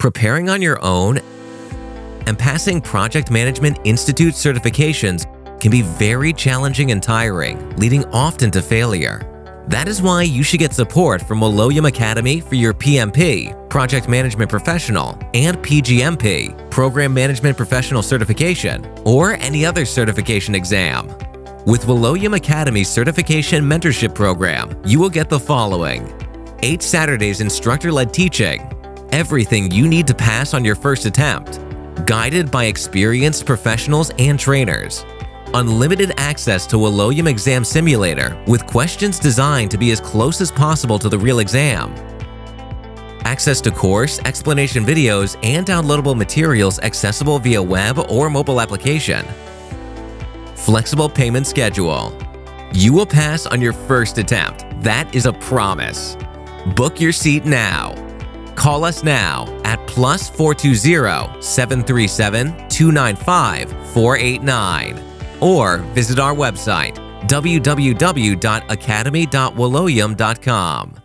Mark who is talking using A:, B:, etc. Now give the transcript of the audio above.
A: Preparing on your own and passing Project Management Institute certifications can be very challenging and tiring, leading often to failure. That is why you should get support from Woloyem Academy for your PMP, Project Management Professional, and PgMP, Program Management Professional Certification, or any other certification exam. With Woloyem Academy's Certification Mentorship Program, you will get the following: 8 Saturdays instructor-led teaching, everything you need to pass on your first attempt, guided by experienced professionals and trainers, unlimited access to Woloyem Exam Simulator with questions designed to be as close as possible to the real exam, access to course, explanation videos, and downloadable materials accessible via web or mobile application, flexible payment schedule. You will pass on your first attempt. That is a promise. Book your seat now. Call us now at +420 737 295 489 or visit our website www.academy.woloyem.com.